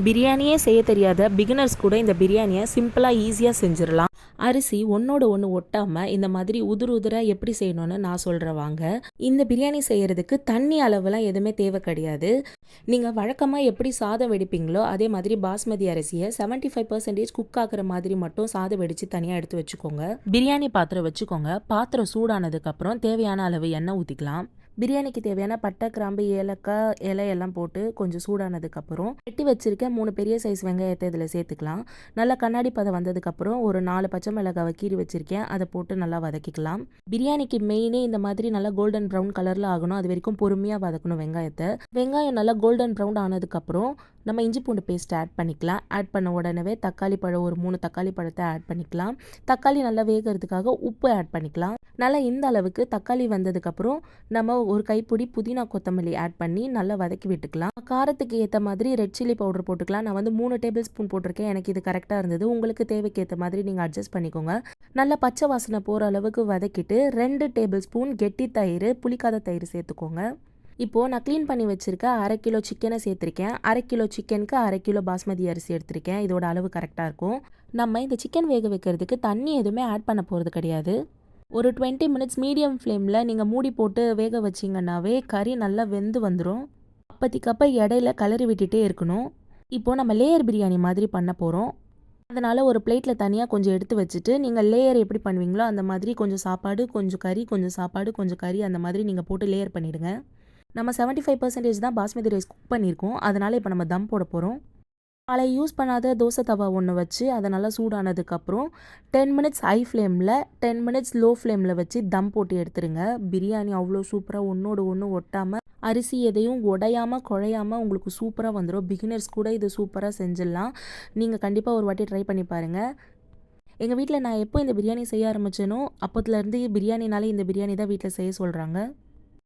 பிரியாணியே செய்ய தெரியாத பிகினர்ஸ் கூட இந்த பிரியாணியை சிம்பிளாக ஈஸியாக செஞ்சிடலாம். அரிசி ஒன்றோட ஒன்று ஒட்டாமல் இந்த மாதிரி உதிர உதிராக எப்படி செய்யணும்னு நான் சொல்கிறேன் வாங்க. இந்த பிரியாணி செய்கிறதுக்கு தண்ணி அளவுலாம் எதுவுமே தேவை கிடையாது. நீங்கள் வழக்கமாக எப்படி சாதம் வெடிப்பீங்களோ அதே மாதிரி பாஸ்மதி அரிசியை 75% குக் ஆகிற மாதிரி மட்டும் சாதம் வெடித்து தனியாக எடுத்து வச்சுக்கோங்க. பிரியாணி பாத்திரம் வச்சுக்கோங்க. பாத்திரம் சூடானதுக்கப்புறம் தேவையான அளவு எண்ணெய் ஊற்றிக்கலாம். பிரியாணிக்கு தேவையான பட்டை, கிராம்பு, ஏலக்காய், இலையெல்லாம் போட்டு கொஞ்சம் சூடானதுக்கப்புறம் வெட்டி வச்சிருக்க 3 பெரிய சைஸ் வெங்காயத்தை இதில் சேர்த்துக்கலாம். நல்லா கண்ணாடி பதம் வந்ததுக்கப்புறம் ஒரு 4 பச்சை மிளகாவை கீறி வச்சிருக்கேன், அதை போட்டு நல்லா வதக்கிக்கலாம். பிரியாணிக்கு மெயினே இந்த மாதிரி நல்லா கோல்டன் ப்ரௌன் கலரில் ஆகணும். அது வரைக்கும் பொறுமையாக வதக்கணும் வெங்காயத்தை. வெங்காயம் நல்லா கோல்டன் ப்ரௌன் ஆனதுக்கப்புறம் நம்ம இஞ்சி பூண்டு பேஸ்ட் ஆட் பண்ணிக்கலாம். ஆட் பண்ண உடனே தக்காளி பழம் ஒரு 3 தக்காளி பழத்தை ஆட் பண்ணிக்கலாம். தக்காளி நல்லா வேகிறதுக்காக உப்பு ஆட் பண்ணிக்கலாம். நல்லா இந்த அளவுக்கு தக்காளி வந்ததுக்கப்புறம் நம்ம ஒரு கைப்பிடி புதினா கொத்தமல்லி ஆட் பண்ணி நல்லா வதக்கி விட்டுக்கலாம். காரத்துக்கு ஏற்ற மாதிரி ரெட் சில்லி பவுடர் போட்டுக்கலாம். நான் வந்து 3 டேபிள் ஸ்பூன் போட்டிருக்கேன். எனக்கு இது கரெக்டாக இருந்தது. உங்களுக்கு தேவைக்கு ஏற்ற மாதிரி நீங்கள் அட்ஜஸ்ட் பண்ணிக்கோங்க. நல்லா பச்சை வாசனை போகிற அளவுக்கு வதக்கிட்டு 2 டேபிள் ஸ்பூன் கெட்டி தயிர், புளிக்காத தயிர் சேர்த்துக்கோங்க. இப்போது நான் க்ளீன் பண்ணி வச்சுருக்க 1/2 கிலோ சிக்கனை சேர்த்துருக்கேன். 1/2 கிலோ சிக்கனுக்கு 1/2 கிலோ பாஸ்மதி அரிசி எடுத்திருக்கேன். இதோட அளவு கரெக்டாக இருக்கும். நம்ம இந்த சிக்கன் வேக வைக்கிறதுக்கு தண்ணி எதுவுமே ஆட் பண்ண போகிறது கிடையாது. ஒரு 20 மினிட்ஸ் மீடியம் ஃப்ளேமில் நீங்கள் மூடி போட்டு வேக வச்சிங்கன்னாவே கறி நல்லா வெந்து வந்துடும். அப்போதைக்கப்போ இடையில கிளறி விட்டுட்டே இருக்கணும். இப்போது நம்ம லேயர் பிரியாணி மாதிரி பண்ண போகிறோம். அதனால் ஒரு பிளேட்டில் தனியாக கொஞ்சம் எடுத்து வச்சுட்டு நீங்கள் லேயர் எப்படி பண்ணுவீங்களோ அந்த மாதிரி கொஞ்சம் சாப்பாடு, கொஞ்சம் கறி, கொஞ்சம் சாப்பாடு, கொஞ்சம் கறி அந்த மாதிரி நீங்கள் போட்டு லேயர் பண்ணிவிடுங்க. நம்ம 75% தான் பாஸ்மதி ரைஸ் குக் பண்ணியிருக்கோம். அதனால் இப்போ நம்ம தம் போட போகிறோம். பழைய யூஸ் பண்ணாத தோசை தவா ஒன்று வச்சு அதை நல்லா சூடானதுக்கப்புறம் 10 மினிட்ஸ் ஹை ஃப்ளேமில் 10 மினிட்ஸ் லோ ஃப்ளேமில் வச்சு தம் போட்டு எடுத்துருங்க. பிரியாணி அவ்வளோ சூப்பராக ஒன்றோடு ஒன்று ஒட்டாமல், அரிசி எதையும் உடையாமல் குழையாமல் உங்களுக்கு சூப்பராக வந்துடும். பிகினர்ஸ் கூட இது சூப்பராக செஞ்சிடலாம். நீங்கள் கண்டிப்பாக ஒரு வாட்டி ட்ரை பண்ணி பாருங்கள். எங்கள் வீட்டில் நான் எப்போ இந்த பிரியாணி செய்ய ஆரம்பித்தேனோ அப்போத்துலேருந்து பிரியாணினாலே இந்த பிரியாணி தான் வீட்டில் செய்ய சொல்கிறாங்க.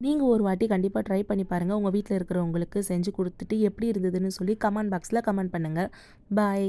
நீங்கள் ஒரு வாட்டி கண்டிப்பாக ட்ரை பண்ணி பாருங்கள். உங்கள் வீட்டில் இருக்கிறவங்களுக்கு செஞ்சு கொடுத்துட்டு எப்படி இருந்ததுன்னு சொல்லி கமெண்ட் பாக்ஸில் கமெண்ட் பண்ணுங்கள். பாய்.